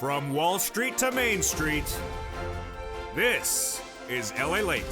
From Wall Street to Main Street, this is LALATE.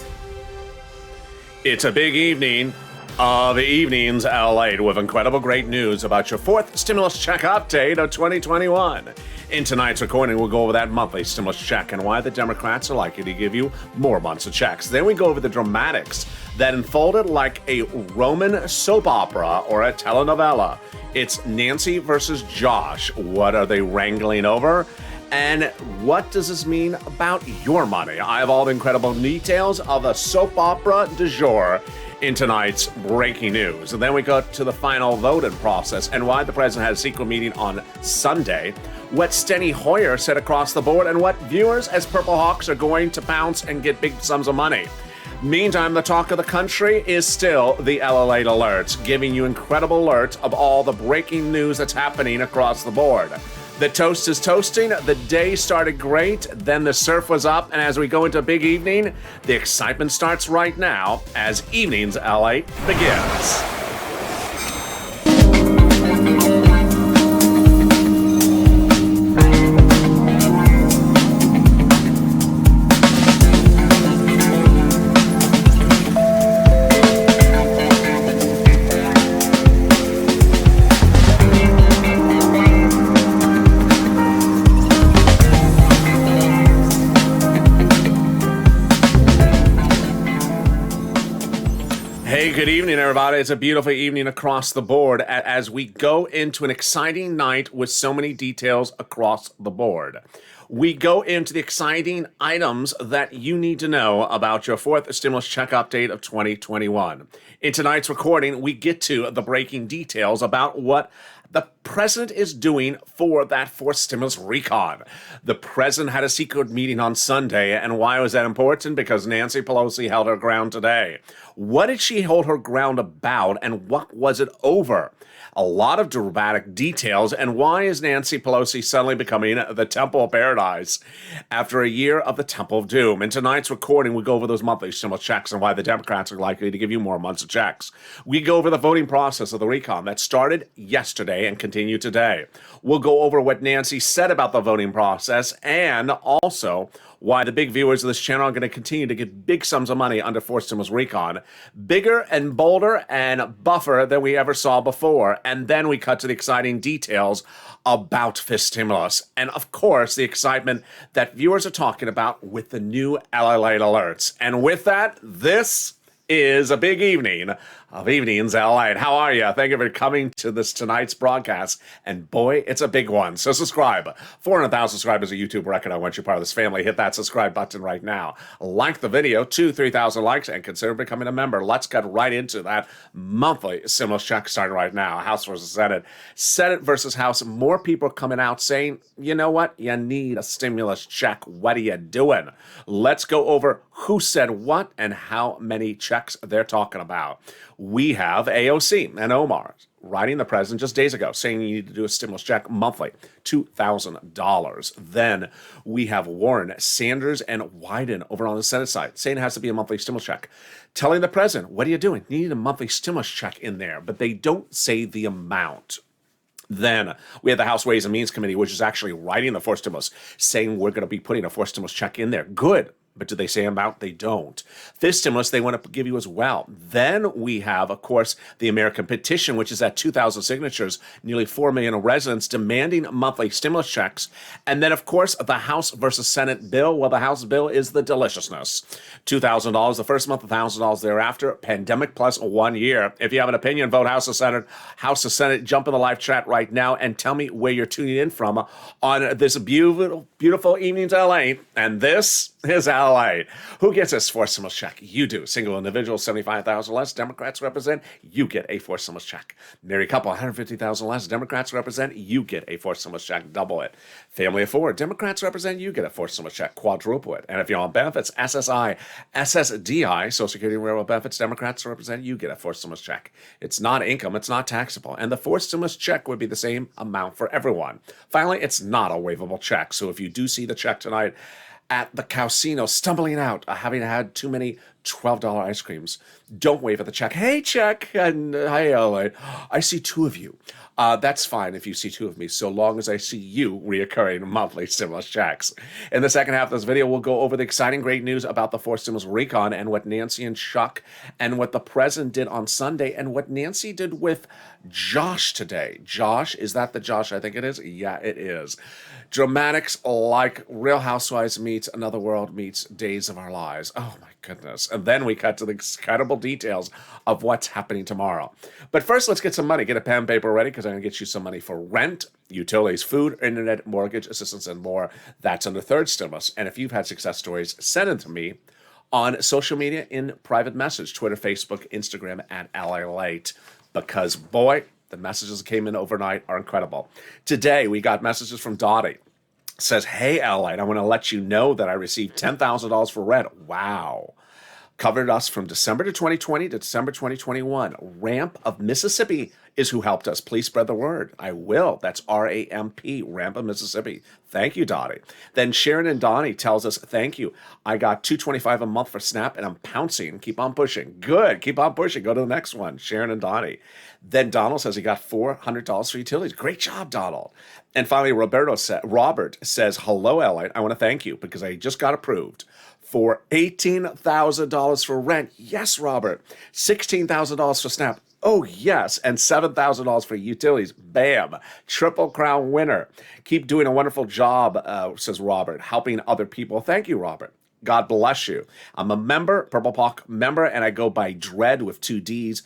It's a big evening of evenings LALATE with incredible great news about your fourth stimulus check update of 2021. In tonight's recording, we'll go over that monthly stimulus check and why the Democrats are likely to give you more months of checks. Then we go over the dramatics that unfolded like a Roman soap opera or a telenovela. It's Nancy versus Josh. What are they wrangling over? And what does this mean about your money? I have all the incredible details of the soap opera du jour in tonight's breaking news. And then we go to the final voting process and why the president had a secret meeting on Sunday, what Steny Hoyer said across the board, and what viewers as Purple Hawks are going to pounce and get big sums of money. Meantime, the talk of the country is still the LALATE alerts, giving you incredible alerts of all the breaking news that's happening across the board. The toast is toasting, the day started great, then the surf was up, and as we go into big evening, the excitement starts right now as Evenings LA begins. Good evening, everybody. It's a beautiful evening across the board as we go into an exciting night with so many details across the board. We go into the exciting items that you need to know about your fourth stimulus check update of 2021. In tonight's recording, we get to the breaking details about what the president is doing for that fourth stimulus recon. The president had a secret meeting on Sunday, and why was that important? Because Nancy Pelosi held her ground today. What did she hold her ground about, and what was it over? A lot of dramatic details, and why is Nancy Pelosi suddenly becoming the Temple of Paradise after a year of the Temple of Doom? In tonight's recording, we go over those monthly stimulus checks and why the Democrats are likely to give you more months of checks. We go over the voting process of the recon that started yesterday and continued today. We'll go over what Nancy said about the voting process and also why the big viewers of this channel are going to continue to get big sums of money under fourth stimulus recon, bigger and bolder and buffer than we ever saw before. And then we cut to the exciting details about fifth stimulus. And of course, the excitement that viewers are talking about with the new LALATE alerts. And with that, this is a big evening of Evenings LALATE. How are you? Thank you for coming to this tonight's broadcast. And boy, it's a big one. So subscribe. 400,000 subscribers of YouTube record. I want you part of this family. Hit that subscribe button right now. Like the video, 3,000 likes, and consider becoming a member. Let's get right into that monthly stimulus check starting right now. House versus Senate. Senate versus House. More people are coming out saying, you know what? You need a stimulus check. What are you doing? Let's go over who said what and how many checks they're talking about. We have AOC and Omar writing the president just days ago saying you need to do a stimulus check monthly, $2,000. Then we have Warren, Sanders, and Wyden over on the Senate side saying it has to be a monthly stimulus check, telling the president, what are you doing? You need a monthly stimulus check in there, but they don't say the amount. Then we have the House Ways and Means Committee, which is actually writing the fourth stimulus, saying we're going to be putting a fourth stimulus check in there. Good. But do they say amount? They don't. This stimulus they want to give you as well. Then we have, of course, the American petition, which is at 2,000 signatures, nearly 4 million residents demanding monthly stimulus checks. And then, of course, the House versus Senate bill. Well, the House bill is the deliciousness. $2,000 the first month, $1,000 thereafter. Pandemic plus 1 year. If you have an opinion, vote House or Senate. House or Senate, jump in the live chat right now and tell me where you're tuning in from on this beautiful, beautiful Evenings LA. And this is LA. Who gets this fourth stimulus check? You do. Single individual, 75,000 less. Democrats represent. You get a fourth stimulus check. Married couple, 150,000 less. Democrats represent. You get a fourth stimulus check. Double it. Family of four. Democrats represent. You get a fourth stimulus check. Quadruple it. And if you're on benefits, SSI, SSDI, Social Security and Railroad benefits. Democrats represent. You get a fourth stimulus check. It's not income. It's not taxable. And the fourth stimulus check would be the same amount for everyone. Finally, it's not a waivable check. So if you do see the check tonight at the casino, stumbling out, having had too many $12 ice creams. Don't wave at the check. Hey, check. And hi, LA. I see two of you. That's fine if you see two of me, so long as I see you reoccurring monthly stimulus checks. In the second half of this video, we'll go over the exciting great news about the fourth stimulus recon and what Nancy and Chuck and what the president did on Sunday and what Nancy did with Josh today. Josh, is that the Josh I think it is? Yeah, it is. Dramatics like Real Housewives meets Another World meets Days of Our Lives. Oh my goodness. And then we cut to the incredible details of what's happening tomorrow. But first, let's get some money. Get a pen and paper ready because I'm going to get you some money for rent, utilities, food, internet, mortgage assistance, and more. That's under third stimulus. And if you've had success stories, send them to me on social media in private message, Twitter, Facebook, Instagram, at LALATE. Because, boy, the messages that came in overnight are incredible. Today, we got messages from Dottie. Says, hey, LA, I want to let you know that I received $10,000 for rent. Wow. Covered us from December to 2020 to December 2021. Ramp of Mississippi is who helped us. Please spread the word. I will. That's R-A-M-P, Ramp of Mississippi. Thank you, Dottie. Then Sharon and Donnie tells us, thank you. I got $225 a month for SNAP, and I'm pouncing. Keep on pushing. Good. Keep on pushing. Go to the next one. Sharon and Donnie. Then Donald says he got $400 for utilities. Great job, Donald. And finally, Robert says, hello, LA. I want to thank you because I just got approved for $18,000 for rent. Yes, Robert. $16,000 for SNAP. Oh, yes. And $7,000 for utilities. Bam. Triple Crown winner. Keep doing a wonderful job, says Robert, helping other people. Thank you, Robert. God bless you. I'm a member, Purple Hawk member, and I go by Dread with 2 Ds.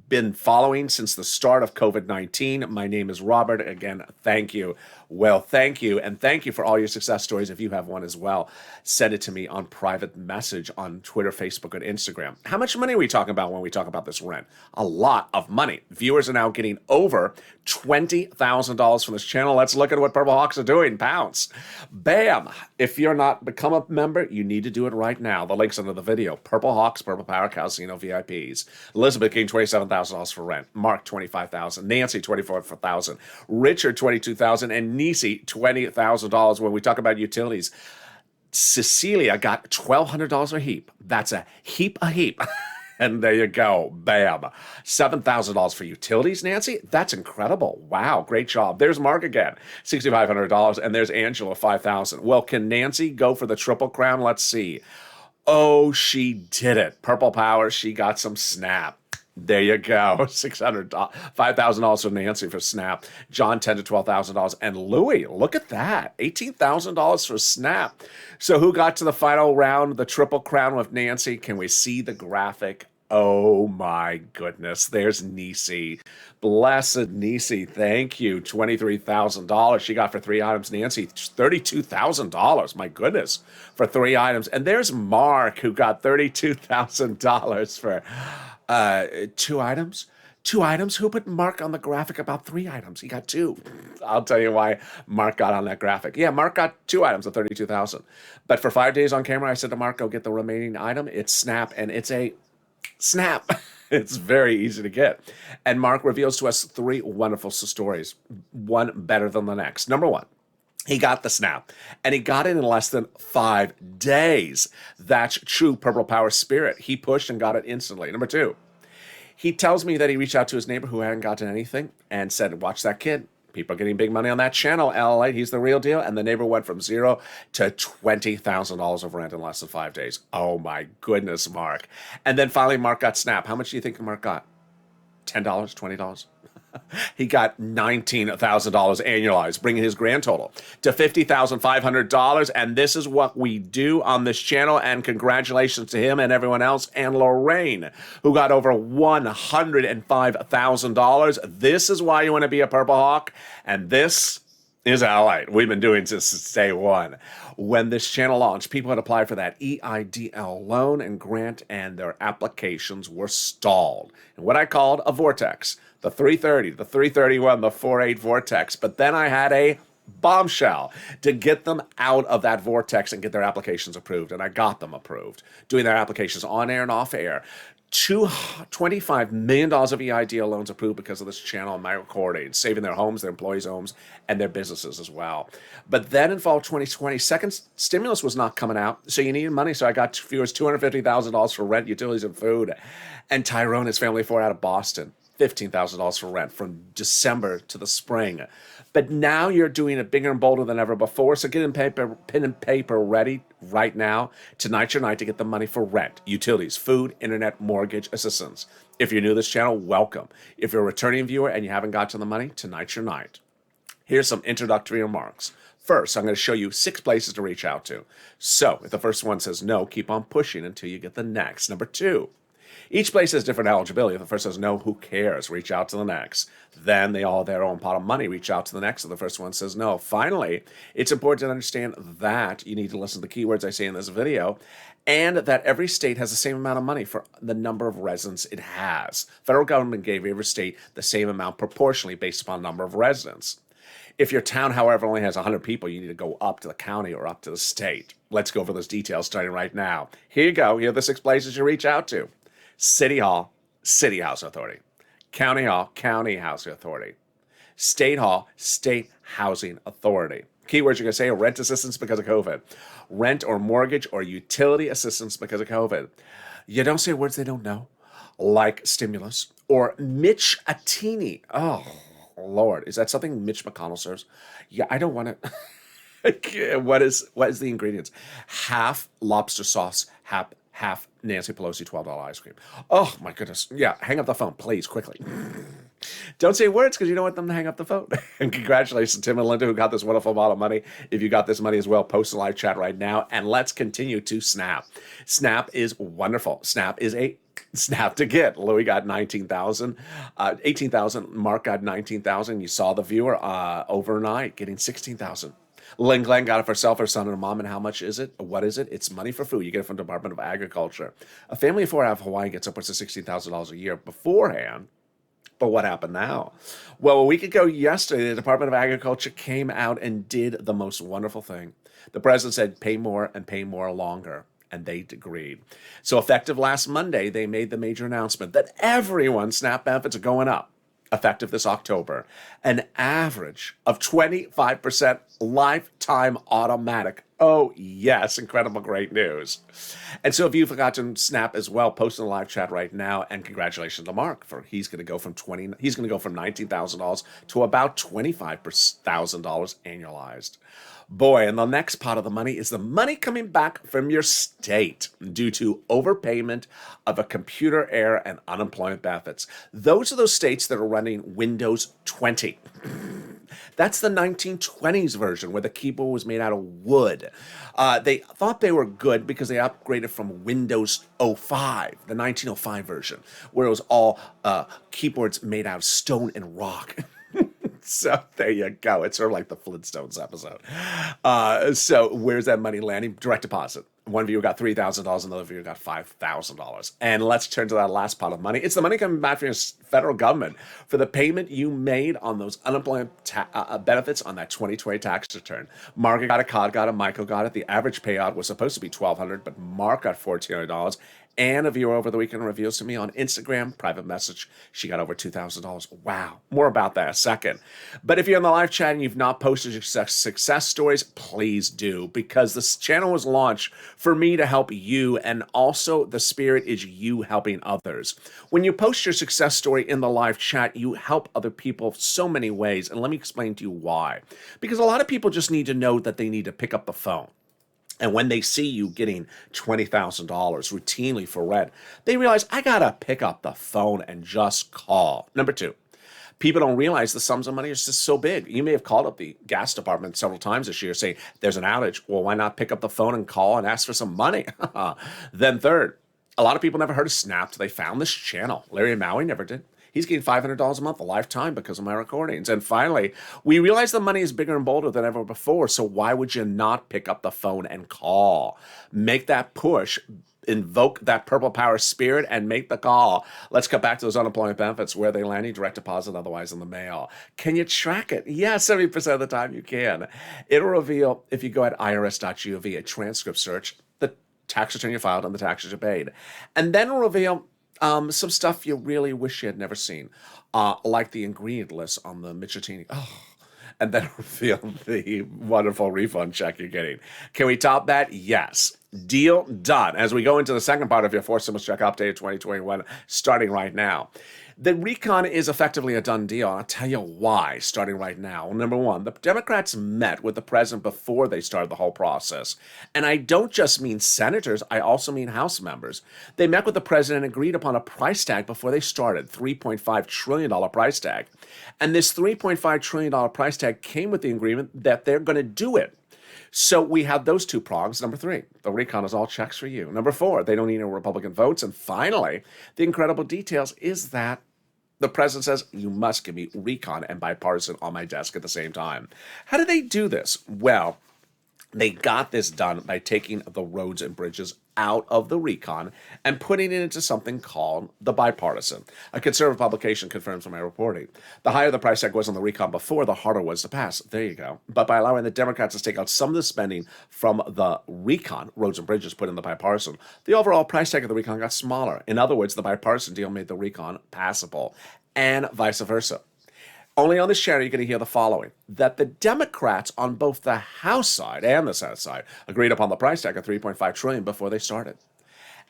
Been following since the start of COVID-19. My name is Robert. Again, thank you. Well, thank you. And thank you for all your success stories. If you have one as well, send it to me on private message on Twitter, Facebook, and Instagram. How much money are we talking about when we talk about this rent? A lot of money. Viewers are now getting over $20,000 from this channel. Let's look at what Purple Hawks are doing. Pounce. Bam. If you're not become a member, you need to do it right now. The link's under the video. Purple Hawks, Purple Power Casino VIPs. Elizabeth getting $27,000 for rent. Mark, $25,000. Nancy, $24,000. Richard, $22,000. And Nisi, $20,000 when we talk about utilities. Cecilia got $1,200 a heap. That's a heap. And there you go. Bam. $7,000 for utilities, Nancy? That's incredible. Wow. Great job. There's Mark again. $6,500. And there's Angela, $5,000. Well, can Nancy go for the Triple Crown? Let's see. Oh, she did it. Purple Power. She got some SNAP. There you go. $5,000 for Nancy for SNAP. John, $10,000 to $12,000. And Louie, look at that. $18,000 for SNAP. So who got to the final round, the Triple Crown with Nancy? Can we see the graphic? Oh my goodness. There's Nisi. Blessed Nisi. Thank you. $23,000 she got for 3 items. Nancy, $32,000. My goodness. For 3 items. And there's Mark who got $32,000 for 2 items. 2 items? Who put Mark on the graphic about 3 items? He got 2. I'll tell you why Mark got on that graphic. Yeah, Mark got 2 items of $32,000. But for 5 days on camera, I said to Mark, go get the remaining item. It's SNAP, and it's a SNAP. It's very easy to get. And Mark reveals to us 3 wonderful stories, one better than the next. Number 1. He got the SNAP, and he got it in less than 5 days. That's true Purple Power spirit. He pushed and got it instantly. Number 2, he tells me that he reached out to his neighbor who hadn't gotten anything and said, watch that kid. People are getting big money on that channel. LA, he's the real deal. And the neighbor went from 0 to $20,000 of rent in less than 5 days. Oh, my goodness, Mark. And then finally, Mark got SNAP. How much do you think Mark got? $10, $20? He got $19,000 annualized, bringing his grand total to $50,500. And this is what we do on this channel. And congratulations to him and everyone else. And Lorraine, who got over $105,000. This is why you want to be a Purple Hawk. And this is LALATE. We've been doing since day one. When this channel launched, people had applied for that EIDL loan and grant, and their applications were stalled. And what I called a vortex. The 330, the 331, the 48 vortex. But then I had a bombshell to get them out of that vortex and get their applications approved. And I got them approved. Doing their applications on air and off air. $25 million of EIDL loans approved because of this channel and my recording, saving their homes, their employees' homes, and their businesses as well. But then in fall 2020, second stimulus was not coming out, so you needed money. So I got few as $250,000 for rent, utilities, and food. And Tyrone, his family, out of Boston, $15,000 for rent from December to the spring. But now you're doing it bigger and bolder than ever before. So get pen and paper ready right now. Tonight's your night to get the money for rent, utilities, food, internet, mortgage assistance. If you're new to this channel, welcome. If you're a returning viewer and you haven't got to the money, tonight's your night. Here's some introductory remarks. First, I'm going to show you 6 places to reach out to. So if the first one says no, keep on pushing until you get the next. Number 2. Each place has different eligibility. If the first says no, who cares? Reach out to the next. Then they all have their own pot of money. Reach out to the next. If the first one says no. Finally, it's important to understand that you need to listen to the keywords I say in this video and that every state has the same amount of money for the number of residents it has. Federal government gave every state the same amount proportionally based upon number of residents. If your town, however, only has 100 people, you need to go up to the county or up to the state. Let's go over those details starting right now. Here you go. Here are the 6 places you reach out to. City Hall, City Housing Authority. County Hall, County Housing Authority. State Hall, State Housing Authority. Keywords you're going to say are rent assistance because of COVID. Rent or mortgage or utility assistance because of COVID. You don't say words they don't know, like stimulus or Mitch Attini. Oh, Lord. Is that something Mitch McConnell serves? Yeah, I don't want to. What is the ingredients? Half lobster sauce, half Nancy Pelosi $12 ice cream. Oh, my goodness. Yeah, hang up the phone, please, quickly. Don't say words because you don't want them to hang up the phone. And congratulations to Tim and Linda who got this wonderful amount of money. If you got this money as well, post in the live chat right now. And let's continue to Snap. Snap is wonderful. Snap is a snap to get. Louis got 19,000, 18,000. Mark got 19,000. You saw the viewer overnight getting 16,000. Lynn Glenn got it for herself, her son, and her mom. And how much is it? What is it? It's money for food. You get it from the Department of Agriculture. A family of 4 out of Hawaii gets upwards of $16,000 a year beforehand. But what happened now? Well, a week ago yesterday, the Department of Agriculture came out and did the most wonderful thing. The president said, pay more and pay more longer. And they agreed. So effective last Monday, they made the major announcement that everyone's SNAP benefits are going up. Effective this October, an average of 25% lifetime automatic. Oh, yes, incredible, great news. And so if you've forgotten Snap as well, post in the live chat right now. And congratulations to Mark for he's going to go from $19,000 to about $25,000 annualized. Boy, and the next part of the money is the money coming back from your state due to overpayment of a computer error and unemployment benefits. Those are those states that are running Windows 20. That's the 1920s version where the keyboard was made out of wood. They thought they were good because they upgraded from Windows 05, the 1905 version, where it was all keyboards made out of stone and rock. So there you go. It's sort of like the Flintstones episode. So where's that money landing? Direct deposit. One viewer got $3,000, another viewer got $5,000. And let's turn to that last pot of money. It's the money coming back from your federal government for the payment you made on those unemployment benefits on that 2020 tax return. Margaret got it, Cod got it, Michael got it. The average payout was supposed to be $1,200, but Mark got $1,400. And a viewer over the weekend reveals to me on Instagram, private message, she got over $2,000. Wow. More about that in a second. But if you're in the live chat and you've not posted your success stories, please do, because this channel was launched for me to help you, and also the spirit is you helping others. When you post your success story in the live chat, you help other people so many ways, and let me explain to you why. Because a lot of people just need to know that they need to pick up the phone. And when they see you getting $20,000 routinely for rent, they realize, I got to pick up the phone and just call. Number 2, people don't realize the sums of money are just so big. You may have called up the gas department several times this year saying, there's an outage. Well, why not pick up the phone and call and ask for some money? Then third, a lot of people never heard of Snap till they found this channel. Larry Maui never did. He's getting $500 a month a lifetime because of my recordings. And finally, we realize the money is bigger and bolder than ever before. So why would you not pick up the phone and call? Make that push, invoke that purple power spirit, and make the call. Let's get back to those unemployment benefits, where they land, direct deposit, otherwise in the mail. Can you track it? Yeah, 70% of the time you can. It'll reveal, if you go at irs.gov, a transcript search, the tax return you filed and the taxes you paid. And then it'll reveal Some stuff you really wish you had never seen, like the ingredient list on the Michelini. Oh, and then reveal the wonderful refund check you're getting. Can we top that? Yes. Deal done. As we go into the second part of your Forced Stimulus Check Update 2021, starting right now. The recon is effectively a done deal. I'll tell you why, starting right now. Number one, the Democrats met with the president before they started the whole process. And I don't just mean senators, I also mean House members. They met with the president and agreed upon a price tag before they started, $3.5 trillion price tag. And this $3.5 trillion price tag came with the agreement that they're going to do it. So we have those two prongs. Number three, the recon is all checks for you. Number four, they don't need no Republican votes. And finally, the incredible details is that the president says, you must give me recon and bipartisan on my desk at the same time. How did they do this? Well, they got this done by taking the roads and bridges out of the recon and putting it into something called the bipartisan. A conservative publication confirms my reporting. The higher the price tag was on the recon before, the harder it was to pass. There you go. But by allowing the Democrats to take out some of the spending from the recon, roads and bridges, put in the bipartisan, the overall price tag of the recon got smaller. In other words, the bipartisan deal made the recon passable, and vice versa. Only on this channel you're going to hear the following, that the Democrats on both the House side and the Senate side agreed upon the price tag of $3.5 trillion before they started.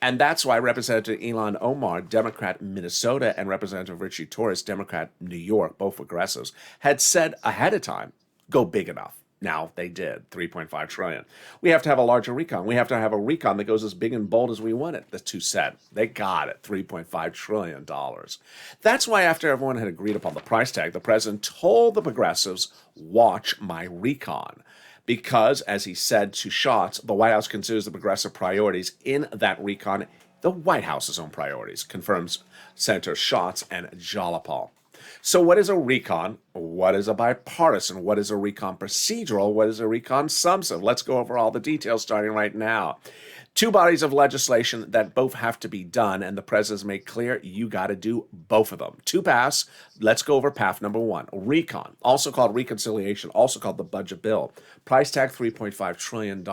And that's why Representative Ilhan Omar, Democrat Minnesota, and Representative Richie Torres, Democrat New York, both progressives, had said ahead of time, go big enough. Now they did, $3.5 trillion. We have to have a larger recon. We have to have a recon that goes as big and bold as we want it. The two said. They got it, $3.5 trillion. That's why after everyone had agreed upon the price tag, the president told the progressives, watch my recon. Because, as he said to Schatz, the White House considers the progressive priorities in that recon the White House's own priorities, confirms Senator Schatz and Jalopal. So what is a recon? What is a bipartisan? What is a recon procedural? What is a recon substantive? Let's go over all the details starting right now. Two bodies of legislation that both have to be done, and the president's made clear you got to do both of them. To pass, let's go over path number one. Recon, also called reconciliation, also called the budget bill. Price tag $3.5 trillion.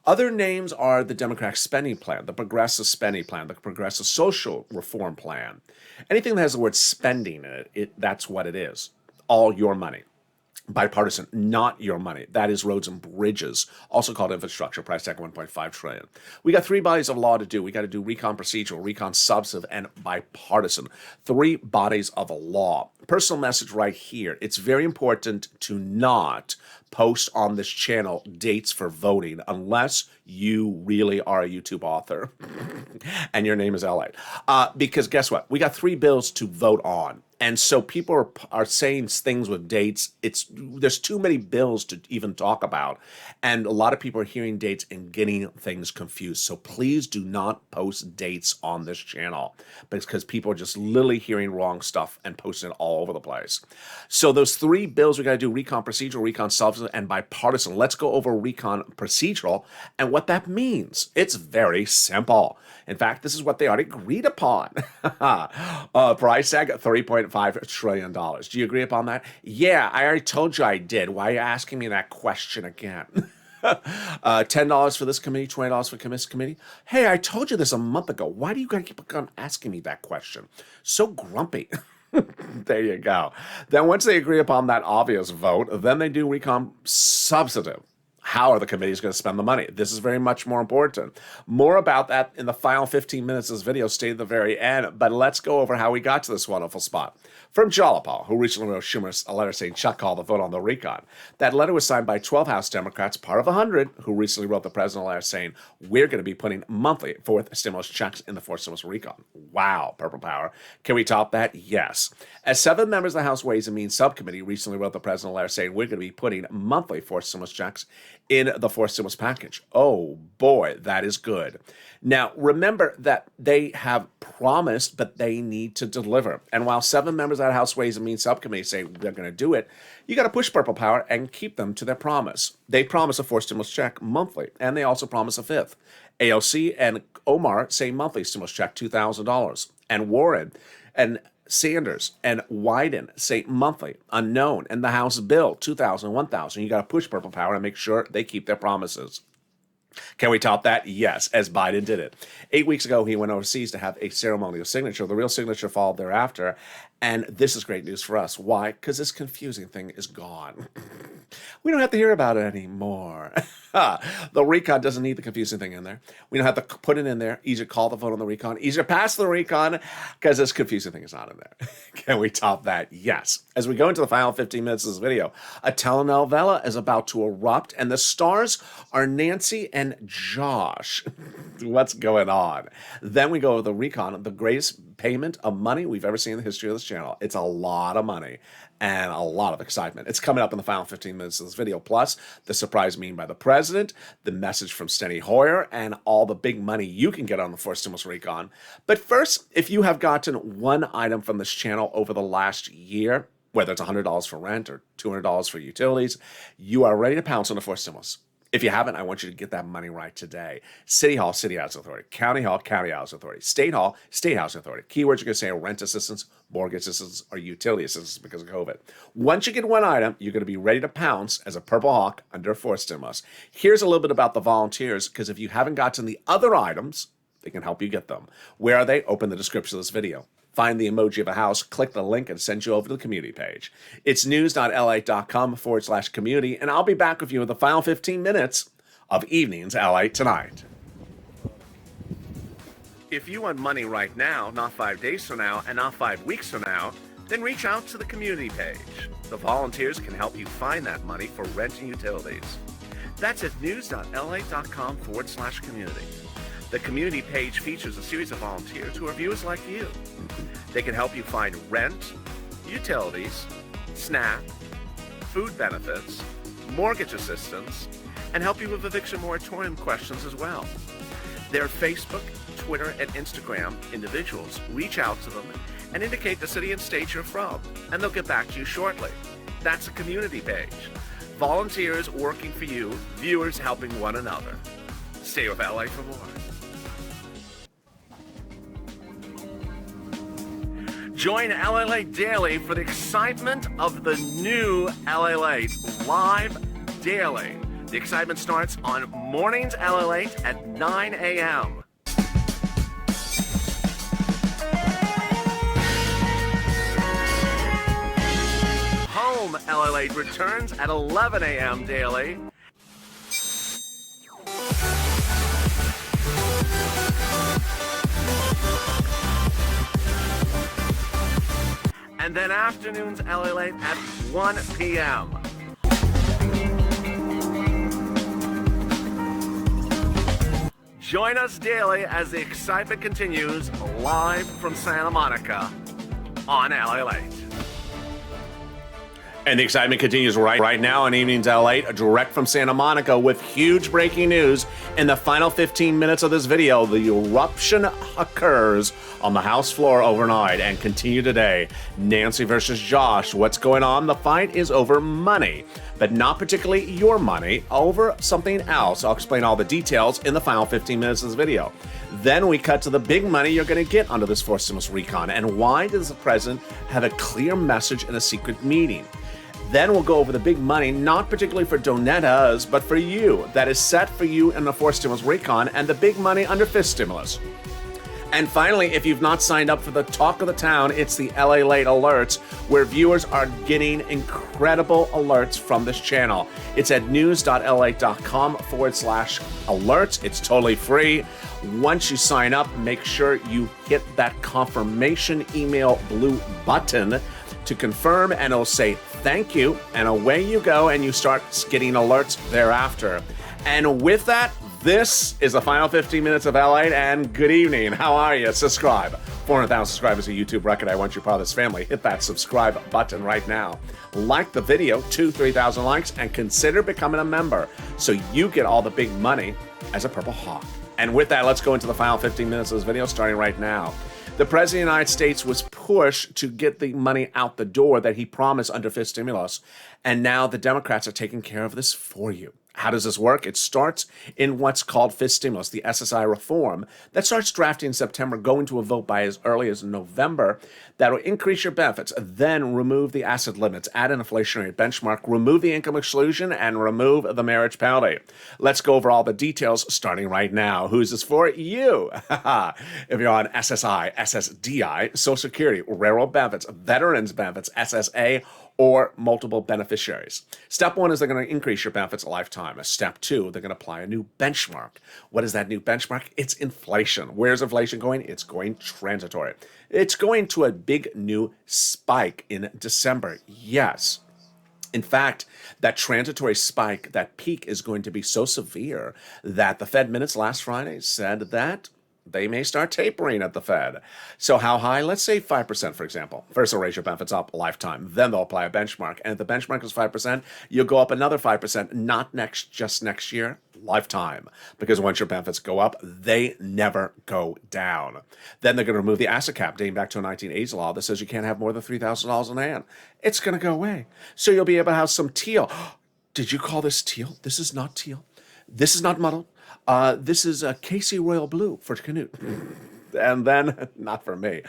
Other names are the Democratic spending plan, the progressive spending plan, the progressive social reform plan. Anything that has the word spending in it, that's what it is. All your money. Bipartisan, not your money. That is roads and bridges, also called infrastructure, price tag $1.5 trillion. We got three bodies of law to do. We got to do recon procedural, recon substantive, and bipartisan. Three bodies of law. Personal message right here. It's very important to not post on this channel dates for voting unless you really are a YouTube author and your name is LALATE. Because guess what? We got three bills to vote on. And so people are saying things with dates. There's too many bills to even talk about. And a lot of people are hearing dates and getting things confused. So please do not post dates on this channel because people are just literally hearing wrong stuff and posting it all over the place. So those three bills we got to do, recon procedural, recon substantive, and bipartisan. Let's go over recon procedural and what that means. It's very simple. In fact, this is what they already agreed upon. Price tag $3.5 trillion. Do you agree upon that? Yeah, I already told you I did. Why are you asking me that question again? $10 for this committee, $20 for this committee. Hey, I told you this a month ago. Why do you guys keep on asking me that question? So grumpy. There you go. Then once they agree upon that obvious vote, then they do recon substantive. How are the committees going to spend the money? This is very much more important. More about that in the final 15 minutes of this video. Stay at the very end. But let's go over how we got to this wonderful spot. From Jalopal, who recently wrote Schumer a letter saying Chuck called the vote on the recon. That letter was signed by 12 House Democrats, part of 100, who recently wrote the president a letter saying, we're going to be putting monthly fourth stimulus checks in the fourth stimulus recon. Wow, purple power. Can we top that? Yes. As 7 members of the House Ways and Means Subcommittee recently wrote the president a letter saying, we're going to be putting monthly fourth stimulus checks in the fourth stimulus package. Oh boy, that is good. Now, remember that they have promised, but they need to deliver. And while 7 members of the House Ways and Means Subcommittee say they're going to do it, you got to push purple power and keep them to their promise. They promise a fourth stimulus check monthly, and they also promise a fifth. AOC and Omar say monthly stimulus check $2,000. And Warren and Sanders and Wyden say monthly, unknown, and the House bill, $2,000, $1,000. You got to push purple power and make sure they keep their promises. Can we top that? Yes, as Biden did it. 8 weeks ago, he went overseas to have a ceremonial signature. The real signature followed thereafter. And this is great news for us. Why? Because this confusing thing is gone. We don't have to hear about it anymore. The recon doesn't need the confusing thing in there. We don't have to put it in there. Easier call the vote on the recon. Easier pass the recon because this confusing thing is not in there. Can we top that? Yes. As we go into the final 15 minutes of this video, a telenovela is about to erupt, and the stars are Nancy and Josh. What's going on? Then we go with the recon, the greatest payment of money we've ever seen in the history of this channel. It's a lot of money and a lot of excitement. It's coming up in the final 15 minutes of this video. Plus, the surprise meme by the president, the message from Steny Hoyer, and all the big money you can get on the Force Stimulus Recon. But first, if you have gotten one item from this channel over the last year, whether it's $100 for rent or $200 for utilities, you are ready to pounce on the Force Stimulus. If you haven't, I want you to get that money right today. City Hall, City Housing Authority. County Hall, County Housing Authority. State Hall, State Housing Authority. Keywords you're going to say are rent assistance, mortgage assistance, or utility assistance because of COVID. Once you get one item, you're going to be ready to pounce as a Purple Hawk under a Force Stimulus. Here's a little bit about the volunteers, because if you haven't gotten the other items, they can help you get them. Where are they? Open the description of this video. Find the emoji of a house, click the link, and send you over to the community page. It's news.lalate.com/community, and I'll be back with you in the final 15 minutes of Evenings LALATE Tonight. If you want money right now, not 5 days from now, and not 5 weeks from now, then reach out to the community page. The volunteers can help you find that money for rent and utilities. That's at news.lalate.com/community. The community page features a series of volunteers who are viewers like you. They can help you find rent, utilities, SNAP, food benefits, mortgage assistance, and help you with eviction moratorium questions as well. Their Facebook, Twitter, and Instagram individuals reach out to them and indicate the city and state you're from, and they'll get back to you shortly. That's a community page. Volunteers working for you, viewers helping one another. Stay with LA for more. Join LALATE Daily for the excitement of the new LALATE live daily. The excitement starts on mornings LALATE at 9 a.m. Home LALATE returns at 11 a.m. daily. And then afternoons LALATE at 1 p.m. Join us daily as the excitement continues live from Santa Monica on LALATE. And the excitement continues right now on Evenings LALATE, direct from Santa Monica with huge breaking news. In the final 15 minutes of this video, the eruption occurs on the House floor overnight and continue today. Nancy versus Josh. What's going on? The fight is over money, but not particularly your money, over something else. I'll explain all the details in the final 15 minutes of this video. Then we cut to the big money you're going to get under this Force Stimulus Recon, and why does the president have a clear message in a secret meeting? Then we'll go over the big money, not particularly for Donetas, but for you, that is set for you in the Force Stimulus Recon, and the big money under Fifth Stimulus. And finally, if you've not signed up for the Talk of the Town, it's the LALATE Alerts, where viewers are getting incredible alerts from this channel. It's at news.lalate.com/alerts. It's totally free. Once you sign up, make sure you hit that confirmation email blue button to confirm, and it'll say thank you, and away you go, and you start getting alerts thereafter. And with that, this is the final 15 minutes of LALATE, and good evening. How are you? Subscribe. 400,000 subscribers, a YouTube record. I want you part of this family. Hit that subscribe button right now. Like the video, 2,000-3,000 likes, and consider becoming a member so you get all the big money as a Purple Hawk. And with that, let's go into the final 15 minutes of this video, starting right now. The President of the United States was pushed to get the money out the door that he promised under Fifth Stimulus, and now the Democrats are taking care of this for you. How does this work? It starts in what's called fifth stimulus, the SSI reform, that starts drafting in September, going to a vote by as early as November. That'll increase your benefits, then remove the asset limits, add an inflationary benchmark, remove the income exclusion, and remove the marriage penalty. Let's go over all the details starting right now. Who's this for? You. If you're on SSI, SSDI, Social Security, railroad benefits, veterans benefits, SSA, or multiple beneficiaries. Step one is they're going to increase your benefits a lifetime. Step two, they're going to apply a new benchmark. What is that new benchmark? It's inflation. Where's inflation going? It's going transitory. It's going to a big new spike in December. Yes. In fact, that transitory spike, that peak is going to be so severe that the Fed minutes last Friday said that they may start tapering at the Fed. So how high? Let's say 5%, for example. First, they'll raise your benefits up a lifetime. Then they'll apply a benchmark. And if the benchmark is 5%, you'll go up another 5%, not just next year, lifetime. Because once your benefits go up, they never go down. Then they're going to remove the asset cap dating back to a 1980s law that says you can't have more than $3,000 in hand. It's going to go away. So you'll be able to have some teal. Did you call this teal? This is not teal. This is not muddled. This is a Casey Royal Blue for Canute. And then, not for me,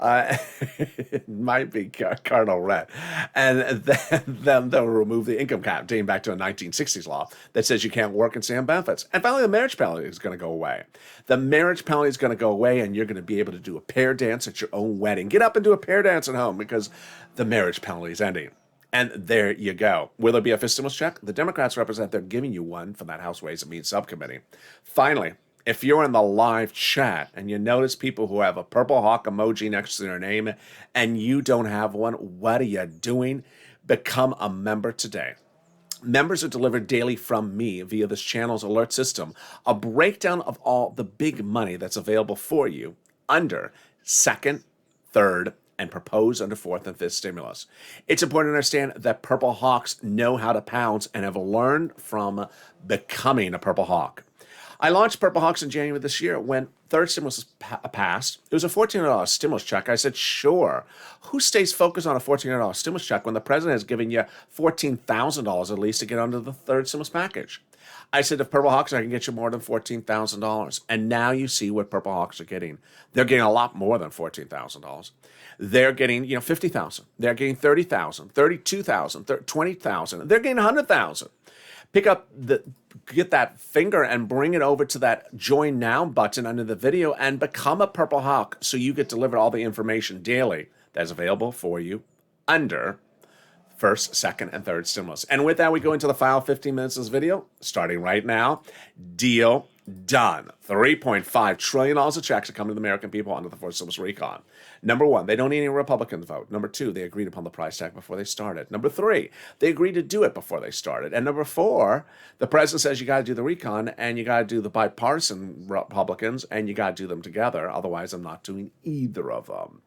it might be Cardinal Red. And then they'll remove the income cap dating back to a 1960s law that says you can't work and stay on benefits. And finally, the marriage penalty is going to go away. The marriage penalty is going to go away, and you're going to be able to do a pair dance at your own wedding. Get up and do a pair dance at home because the marriage penalty is ending. And there you go. Will there be a fifth stimulus check? The Democrats represent they're giving you one from that House Ways and Means subcommittee. Finally, if you're in the live chat and you notice people who have a purple hawk emoji next to their name and you don't have one, what are you doing? Become a member today. Members are delivered daily from me via this channel's alert system, a breakdown of all the big money that's available for you under second, third, and proposed under fourth and fifth stimulus. It's important to understand that Purple Hawks know how to pounce and have learned from becoming a Purple Hawk. I launched Purple Hawks in January this year. When third stimulus passed, it was a $1,400 stimulus check. I said, sure. Who stays focused on a $1,400 stimulus check when the president has given you $14,000 at least to get under the third stimulus package? I said, if Purple Hawks, I can get you more than $14,000. And now you see what Purple Hawks are getting. They're getting a lot more than $14,000. They're getting, $50,000. They're getting $30,000, $32,000, $20,000. They're getting $100,000. Get that finger and bring it over to that Join Now button under the video and become a Purple Hawk so you get delivered all the information daily that's available for you under first, second, and third stimulus. And with that, we go into the final 15 minutes of this video, starting right now. Deal done. $3.5 trillion of checks are coming to the American people under the fourth stimulus recon. Number one, they don't need any Republicans vote. Number two, they agreed upon the price tag before they started. Number three, they agreed to do it before they started. And number four, the president says you got to do the recon and you got to do the bipartisan Republicans and you got to do them together. Otherwise, I'm not doing either of them.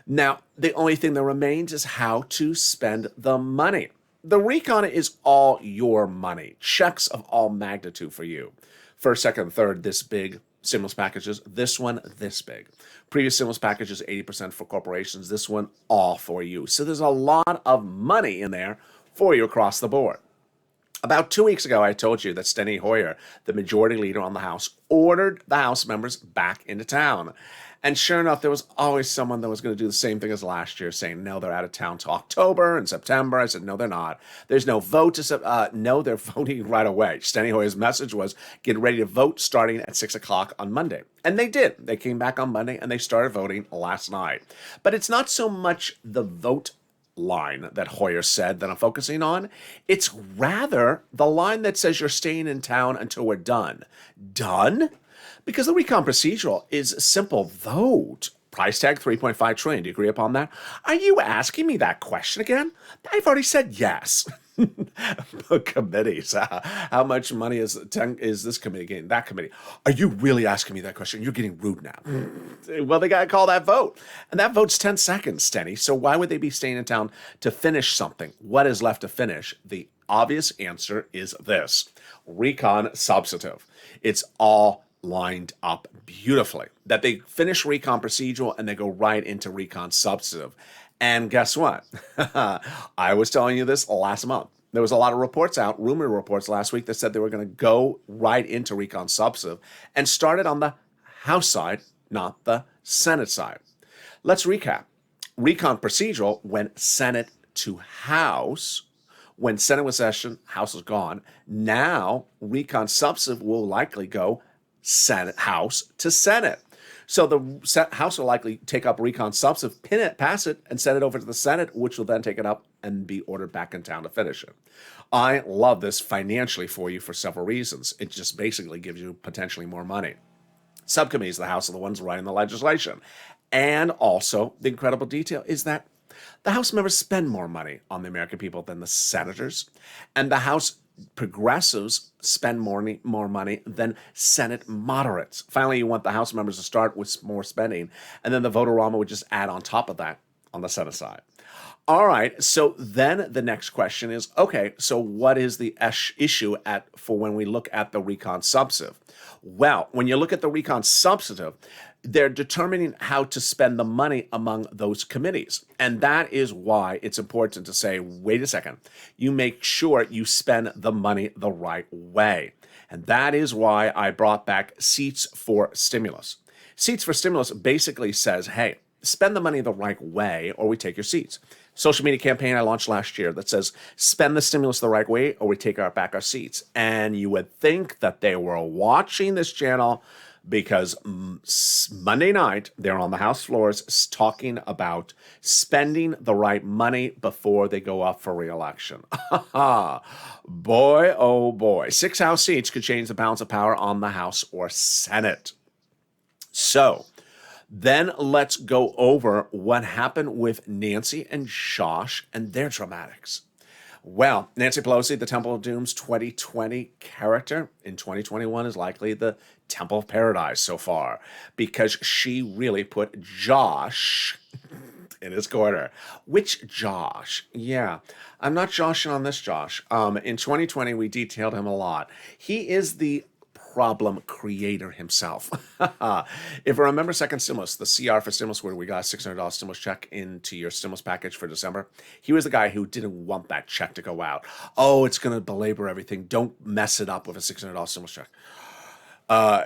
Now, the only thing that remains is how to spend the money. The recon is all your money. Checks of all magnitude for you. First, second, third, this big. Stimulus packages, this one, this big. Previous stimulus packages, 80% for corporations. This one, all for you. So there's a lot of money in there for you across the board. About 2 weeks ago, I told you that Steny Hoyer, the majority leader on the House, ordered the House members back into town. And sure enough, there was always someone that was going to do the same thing as last year, saying, no, they're out of town till October and September. I said, no, they're not. There's no vote. No, they're voting right away. Steny Hoyer's message was, get ready to vote starting at 6 o'clock on Monday. And they did. They came back on Monday and they started voting last night. But it's not so much the vote line that Hoyer said that I'm focusing on. It's rather the line that says you're staying in town until we're done. Done? Because the recon procedural is simple. Vote. Price tag $3.5 trillion. Do you agree upon that? Are you asking me that question again? I've already said yes. Committees. How much money is this committee getting? That committee. Are you really asking me that question? You're getting rude now. Well, they got to call that vote. And that vote's 10 seconds, Steny. So why would they be staying in town to finish something? What is left to finish? The obvious answer is this. Recon substantive. It's all lined up beautifully. That they finish recon procedural and they go right into recon substantive. And guess what? I was telling you this last month. There was a lot of reports out, rumor reports last week that said they were going to go right into recon substantive and started on the House side, not the Senate side. Let's recap. Recon procedural went Senate to House. When Senate was session, House was gone. Now, recon substantive will likely go Senate, House to Senate. So the House will likely take up recon substantive, pin it, pass it, and send it over to the Senate, which will then take it up and be ordered back in town to finish it. I love this financially for you for several reasons. It just basically gives you potentially more money. Subcommittees of the House are the ones writing the legislation. And also, the incredible detail is that the House members spend more money on the American people than the senators, and the House progressives spend more money than Senate moderates. Finally, you want the House members to start with more spending, and then the vote-a-rama would just add on top of that on the Senate side. All right, so then the next question is, okay, so what is the issue for when we look at the recon substantive? Well, when you look at the recon substantive, they're determining how to spend the money among those committees. And that is why it's important to say, wait a second, you make sure you spend the money the right way. And that is why I brought back Seats for Stimulus. Seats for Stimulus basically says, hey, spend the money the right way or we take your seats. Social media campaign I launched last year that says, spend the stimulus the right way or we take back our seats. And you would think that they were watching this channel because Monday night, they're on the House floors talking about spending the right money before they go up for re-election. Boy, oh boy. 6 House seats could change the balance of power on the House or Senate. So then let's go over what happened with Nancy and Josh and their dramatics. Well, Nancy Pelosi, the Temple of Doom's 2020 character in 2021 is likely the Temple of Paradise so far because she really put Josh in his corner. Which Josh? Yeah, I'm not joshing on this Josh. In 2020, we detailed him a lot. He is the problem creator himself. If you remember second stimulus, the CR for stimulus where we got a $600 stimulus check into your stimulus package for December, he was the guy who didn't want that check to go out. Oh, it's going to belabor everything. Don't mess it up with a $600 stimulus check.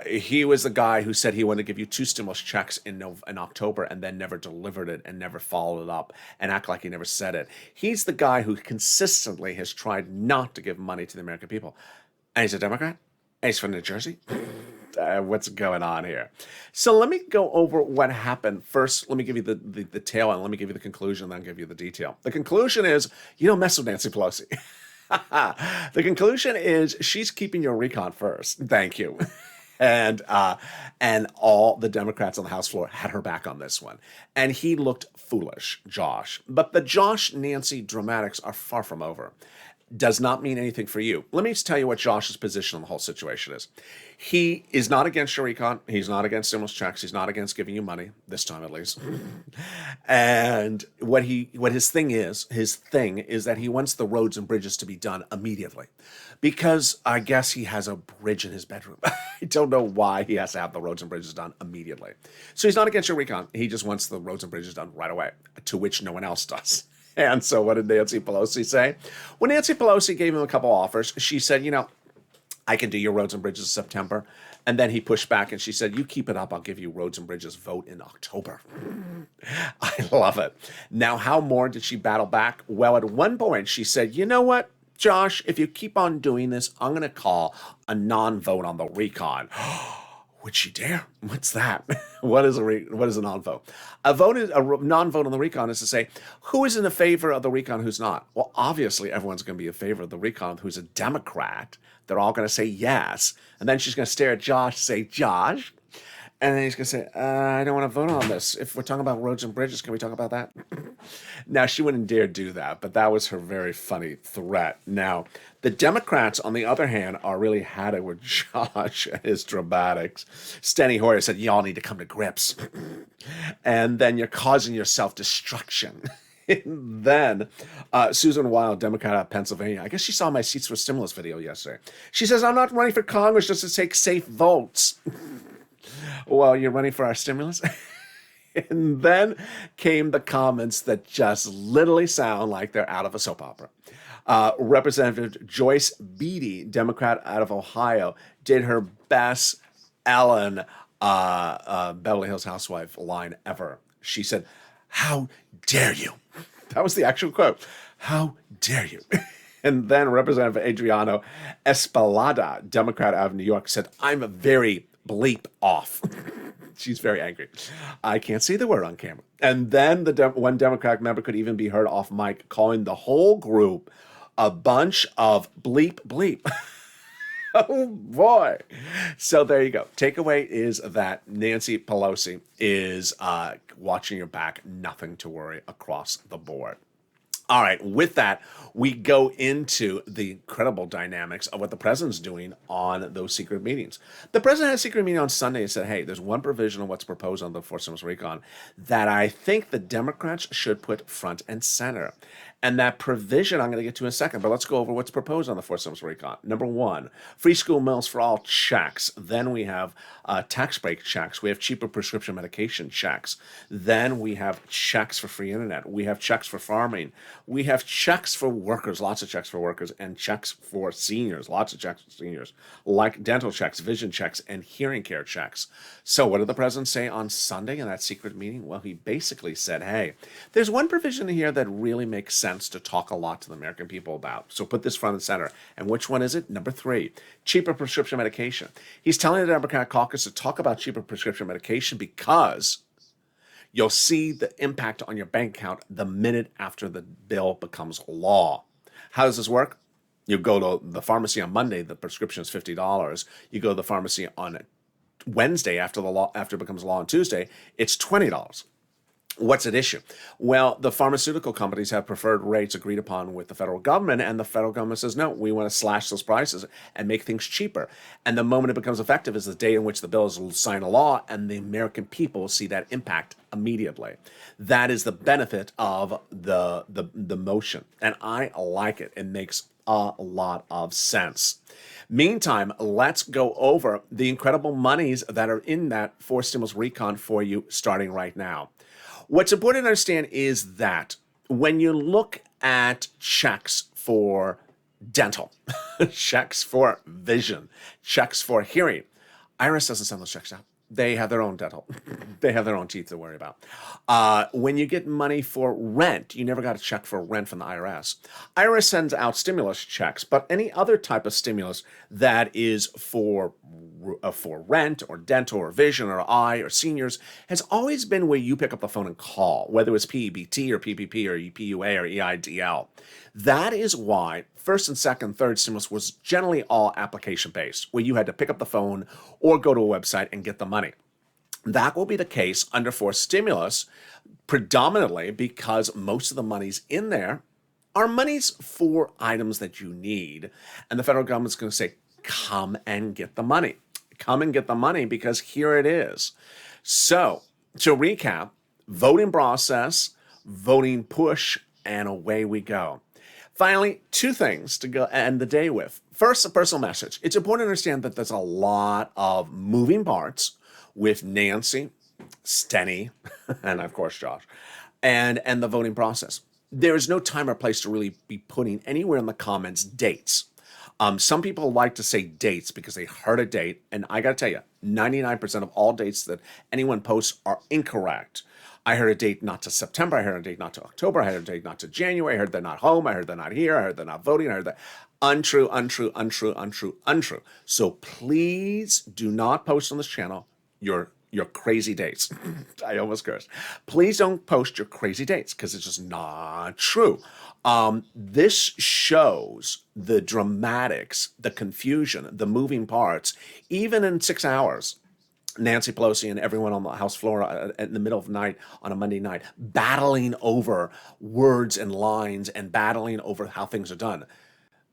He was the guy who said he wanted to give you 2 stimulus checks in October and then never delivered it and never followed it up and act like he never said it. He's the guy who consistently has tried not to give money to the American people. And he's a Democrat. He's from New Jersey. What's going on here? So let me go over what happened. First, let me give you the tail end. Let me give you the conclusion, then I'll give you the detail. The conclusion is you don't mess with Nancy Pelosi. The conclusion is she's keeping your recon first. Thank you. And all the Democrats on the House floor had her back on this one. And he looked foolish, Josh. But the Josh-Nancy dramatics are far from over. Does not mean anything for you. Let me just tell you what Josh's position on the whole situation is. He is not against your recon. He's not against stimulus checks. He's not against giving you money, this time at least. And what his thing is that he wants the roads and bridges to be done immediately. Because I guess he has a bridge in his bedroom. I don't know why he has to have the roads and bridges done immediately. So he's not against your recon. He just wants the roads and bridges done right away, to which no one else does. And so what did Nancy Pelosi say? When Nancy Pelosi gave him a couple offers, she said, I can do your roads and bridges in September. And then he pushed back and she said, you keep it up. I'll give you roads and bridges vote in October. I love it. Now, how more did she battle back? Well, at one point she said, you know what, Josh, if you keep on doing this, I'm going to call a non-vote on the recon. Would she dare? What's that? What is a non-vote? A non-vote on the recon is to say, who is in favor of the recon, who's not? Well, obviously, everyone's going to be in favor of the recon who's a Democrat. They're all going to say yes. And then she's going to stare at Josh and say, Josh. And then he's going to say, I don't want to vote on this. If we're talking about roads and bridges, can we talk about that? Now, she wouldn't dare do that, but that was her very funny threat. Now, the Democrats, on the other hand, are really had it with Josh and his dramatics. Steny Hoyer said, y'all need to come to grips. And then you're causing your self-destruction. Then Susan Wild, Democrat out of Pennsylvania, I guess she saw my Seats for Stimulus video yesterday. She says, I'm not running for Congress just to take safe votes. Well, you're running for our stimulus? And then came the comments that just literally sound like they're out of a soap opera. Representative Joyce Beatty, Democrat out of Ohio, did her best Ellen Beverly Hills housewife line ever. She said, "How dare you?" That was the actual quote. "How dare you?" And then Representative Adriano Espalada, Democrat out of New York, said, "I'm very bleep off." She's very angry. I can't say the word on camera. And then one Democratic member could even be heard off mic calling the whole group a bunch of bleep bleep. Oh boy. So there you go. Takeaway is that Nancy Pelosi is watching your back. Nothing to worry across the board. All right, with that, we go into the incredible dynamics of what the president's doing on those secret meetings. The president had a secret meeting on Sunday and said, hey, there's one provision of what's proposed on the fourth stimulus recon that I think the Democrats should put front and center. And that provision I'm going to get to in a second, but let's go over what's proposed on the fourth stimulus recon. Number one, free school meals for all checks. Then we have tax break checks. We have cheaper prescription medication checks. Then we have checks for free internet. We have checks for farming. We have checks for workers, lots of checks for workers, and checks for seniors, lots of checks for seniors, like dental checks, vision checks, and hearing care checks. So what did the president say on Sunday in that secret meeting? Well, he basically said, hey, there's one provision here that really makes sense to talk a lot to the American people about. So put this front and center. And which one is it? Number three, cheaper prescription medication. He's telling the Democratic caucus to talk about cheaper prescription medication because you'll see the impact on your bank account the minute after the bill becomes law. How does this work? You go to the pharmacy on Monday, the prescription is $50. You go to the pharmacy on Wednesday after it becomes law on Tuesday, it's $20. What's at issue? Well, the pharmaceutical companies have preferred rates agreed upon with the federal government, and the federal government says, no, we want to slash those prices and make things cheaper. And the moment it becomes effective is the day in which the bill is signed a law, and the American people will see that impact immediately. That is the benefit of the motion, and I like it. It makes a lot of sense. Meantime, let's go over the incredible monies that are in that fourth stimulus recon for you starting right now. What's important to understand is that when you look at checks for dental, checks for vision, checks for hearing, IRS doesn't send those checks out. They have their own dental. They have their own teeth to worry about. When you get money for rent, you never got a check for rent from the IRS. IRS sends out stimulus checks, but any other type of stimulus that is for rent or dental or vision or eye or seniors has always been where you pick up the phone and call, whether it's PEBT or PPP or EPUA or EIDL. That is why first and second, third stimulus was generally all application-based, where you had to pick up the phone or go to a website and get the money. That will be the case under fourth stimulus, predominantly because most of the monies in there are monies for items that you need. And the federal government's going to say, come and get the money. Come and get the money because here it is. So, to recap, voting process, voting push, and away we go. Finally, two things to go end the day with. First, a personal message. It's important to understand that there's a lot of moving parts with Nancy, Steny, and of course Josh, and the voting process. There is no time or place to really be putting anywhere in the comments dates. Some people like to say dates because they heard a date, and I got to tell you, 99% of all dates that anyone posts are incorrect. I heard a date not to September. I heard a date not to October. I heard a date not to January. I heard they're not home. I heard they're not here. I heard they're not voting. I heard that untrue, untrue, untrue, untrue, untrue. So please do not post on this channel your crazy dates. I almost cursed. Please don't post your crazy dates because it's just not true. This shows the dramatics, the confusion, the moving parts, even in 6 hours. Nancy Pelosi and everyone on the House floor in the middle of the night on a Monday night, battling over words and lines and battling over how things are done.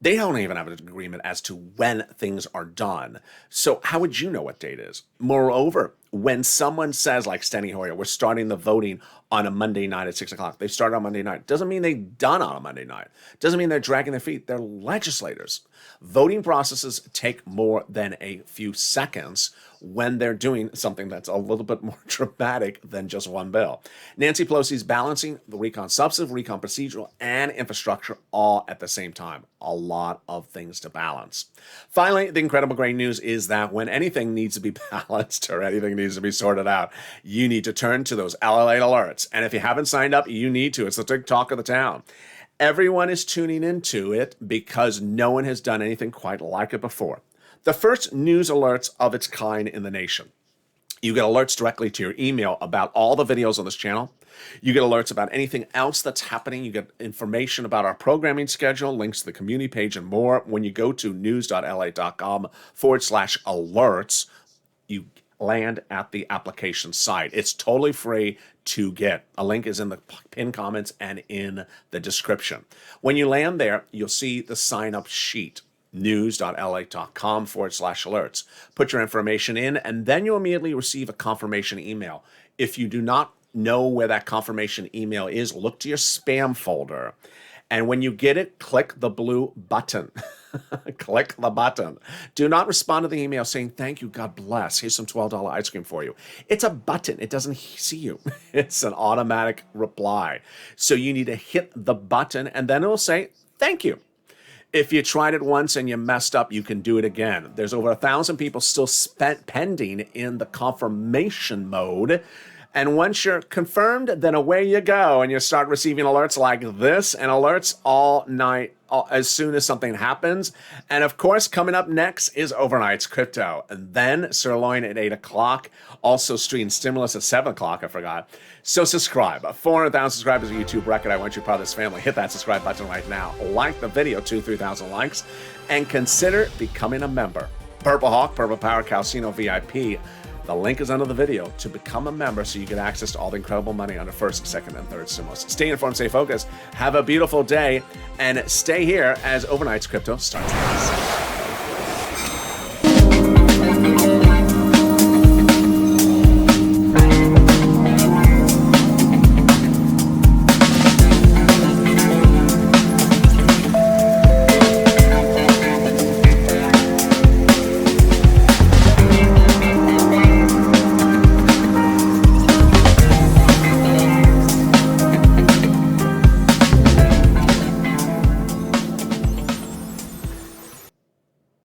They don't even have an agreement as to when things are done. So how would you know what date is? Moreover, when someone says, like Steny Hoyer, we're starting the voting on a Monday night at 6 o'clock. They start on Monday night. Doesn't mean they're done on a Monday night. Doesn't mean they're dragging their feet. They're legislators. Voting processes take more than a few seconds when they're doing something that's a little bit more dramatic than just one bill. Nancy Pelosi's balancing the recon substantive, recon procedural, and infrastructure all at the same time. A lot of things to balance. Finally, the incredible great news is that when anything needs to be balanced or anything needs to be sorted out, you need to turn to those LALATE alerts. And if you haven't signed up, you need to. It's the big talk of the town. Everyone is tuning into it because no one has done anything quite like it before. The first news alerts of its kind in the nation. You get alerts directly to your email about all the videos on this channel. You get alerts about anything else that's happening. You get information about our programming schedule, links to the community page, and more. When you go to news.la.com/alerts, you land at the application site. It's totally free to get. A link is in the pinned comments and in the description. When you land there, you'll see the sign-up sheet. news.la.com/alerts. Put your information in, and then you immediately receive a confirmation email. If you do not know where that confirmation email is, look to your spam folder. And when you get it, click the blue button. Click the button. Do not respond to the email saying, thank you, God bless. Here's some $12 ice cream for you. It's a button. It doesn't see you. It's an automatic reply. So you need to hit the button, and then it will say, thank you. If you tried it once and you messed up, you can do it again. There's over 1,000 people still pending in the confirmation mode. And once you're confirmed, then away you go. And you start receiving alerts like this and alerts all night as soon as something happens. And of course, coming up next is Overnight's Crypto. And then Sirloin at 8 o'clock. Also Street and Stimulus at 7 o'clock, I forgot. So subscribe. 400,000 subscribers a YouTube record. I want you part of this family. Hit that subscribe button right now. Like the video, 2,000-3,000 likes. And consider becoming a member. Purple Hawk, Purple Power, Calcino VIP. The link is under the video to become a member so you get access to all the incredible money under first, second, and third stimulus. Stay informed, stay focused. Have a beautiful day, and stay here as Overnight's Crypto starts.